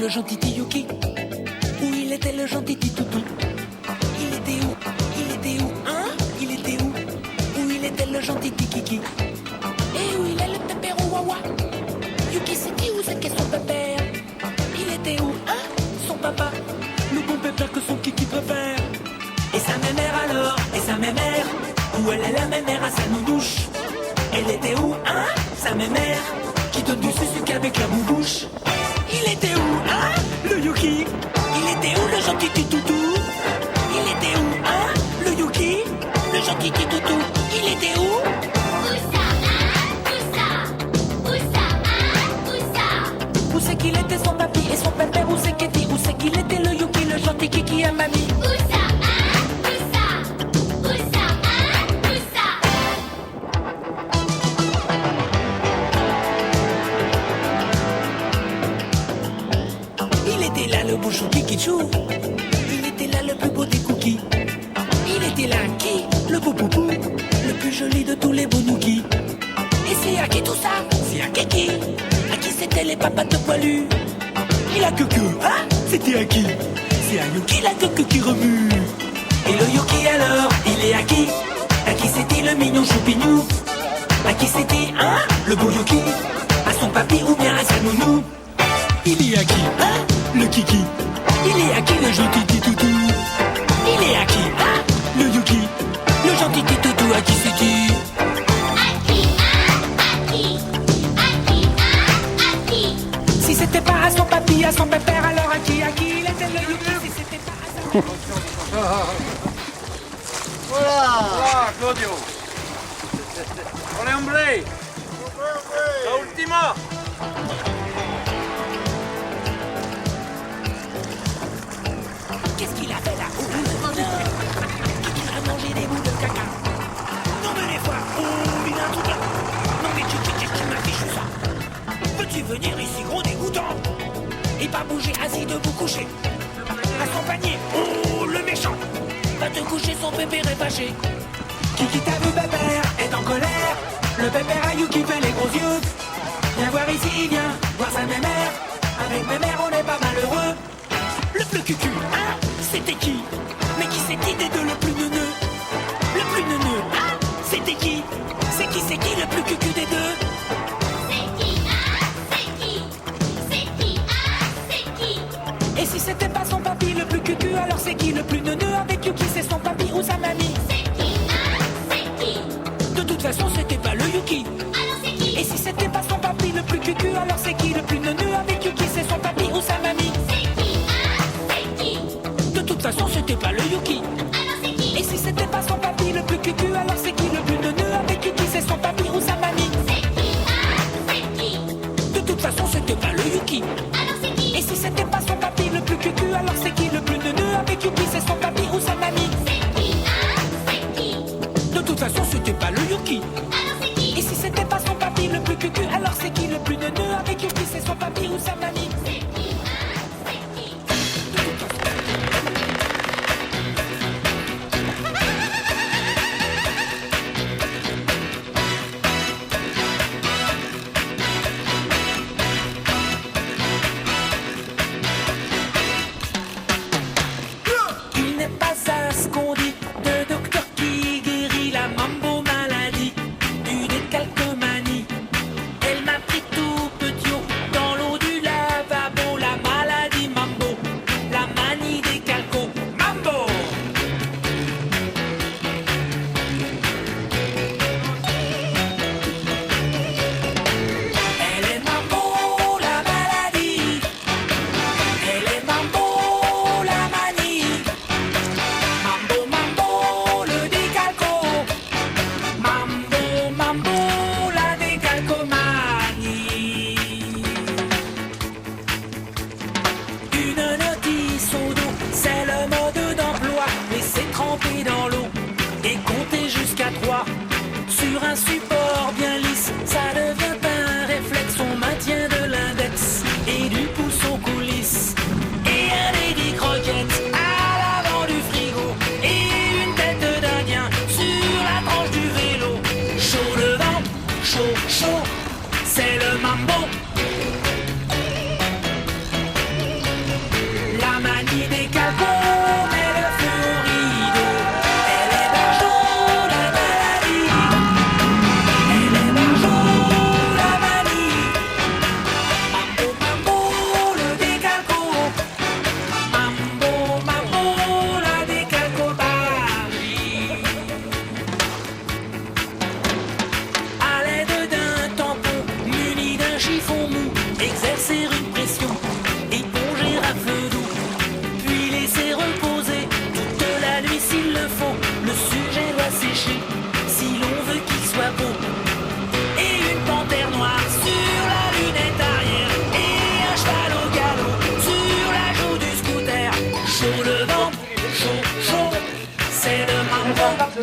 le gentil Yuki? Où il était le gentil toutou? Il était où? Il était où? Hein? Il était où? Où il était le gentil Kiki? Et où il est le pépère au wawa? Yuki c'est qui ou c'est qu'est son pépère? Il était où? Hein? Son papa? Le bon pépère que son Kiki préfère. Et sa mémère alors? Et sa mémère? Où elle est la mémère à sa nounouche? Elle était où? Hein? Sa mémère? Qui donne du sucre avec la boubouche. Il était où? Hein? Le Yuki? Il était où le gentil toutou? Il était où? Hein? Le Yuki? Le gentil toutou? Il était où? Où c'est qu'il était son papi et son pépère? Où c'est qu'il était? Où c'est qu'il était le Yuki, le gentil Kiki à mamie? Il était là le bouchon Kikichou. Il était là le plus beau des cookies. Il était là qui? Le beau poupou, le plus joli de tous les bonouki. Et c'est à qui tout ça? C'est à Kiki. À qui c'était les papas de poilu? Il a que, hein? C'était à qui? C'est à Yuki la queue qui remue. Et le Yuki alors, il est à qui? À qui c'était le mignon choupignou? À qui c'était, hein? Le beau Yuki? À son papy ou bien à sa nounou? Il est à qui? Hein? Le Kiki? Il est à qui le gentil toutou? Il est à qui? Hein? Le Yuki? Le gentil toutou à qui c'est-il? Si c'était pas à son papy, à son pépère, alors à qui il était le Yuki? Si c'était pas à son... Voilà, Claudio. Olé, hombre. La última. Qu'est-ce qu'il a fait là? Qui a mangé des bouts de caca? Non mais les fois, il a un truc là. Non mais tu m'affiches ça. Peux-tu venir ici, gros dégoûtant? Et pas bouger, assis debout couché. À son panier, le méchant. Va te coucher, son pépère est fâché. Kiki t'a vu pépère, est en colère. Le pépère à Yuki fait les gros yeux. Viens voir ici, viens voir sa mémère. Avec mémère, on est pas malheureux. Le plus cucu, hein? C'était qui? Mais qui c'est qui des deux le plus neuneux? Le plus neuneux, hein? C'était qui? C'est qui le plus cucu des deux? Et si c'était pas son papy le plus cucu, alors c'est qui le plus neuneux? Avec Yuki c'est son papy ou sa mamie? De toute façon c'était pas le Yuki. Et si c'était pas son papy le plus cucu, alors c'est qui le plus neuneux? Avec Yuki c'est son papy ou sa mamie? De toute façon c'était pas le Yuki. Et si c'était pas son papy le plus cucu, alors c'est qui le plus neuneux? Avec Yuki c'est son papy ou sa mamie? De toute façon c'était pas le Yuki. Et si c'était pas son papy le plus cucu, alors c'est qui le plus neuneux? Avec Yuki c'est son papy ou sa mamie?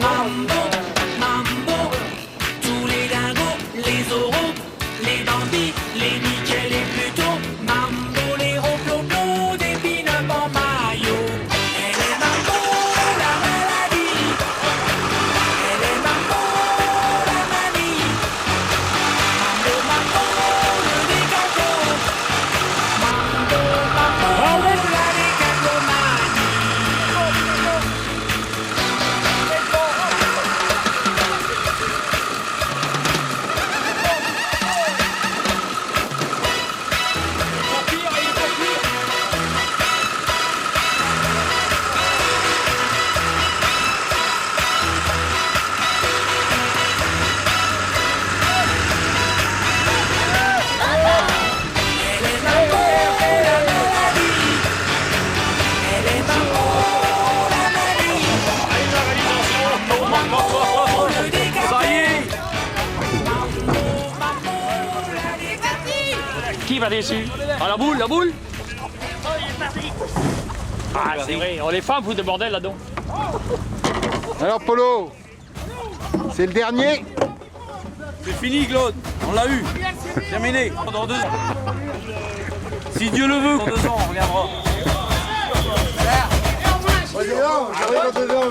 mambo, mambo. Tous les dingos, les oraux, les bandits, les nickels, les plutos. Mambo, les ronds des pin-up en maillot. Elle est mambo, la maladie. Elle est mambo, la manie. Mambo, mambo, le décanto. Mambo, mambo, la décantomanie. Elle est mambo, la maladie. Elle est mambo, la manie. Mambo, le décanto. Ça y est. Qui va dessus? Ah, la boule, la boule? Ah, c'est vrai, on les femmes foutent de bordel là-dedans. Alors Polo, c'est le dernier. C'est fini, Claude. On l'a eu. Terminé. Dans 2 ans. Si Dieu le veut, dans 2 ans, on reviendra. J'arrive dans 2 ans,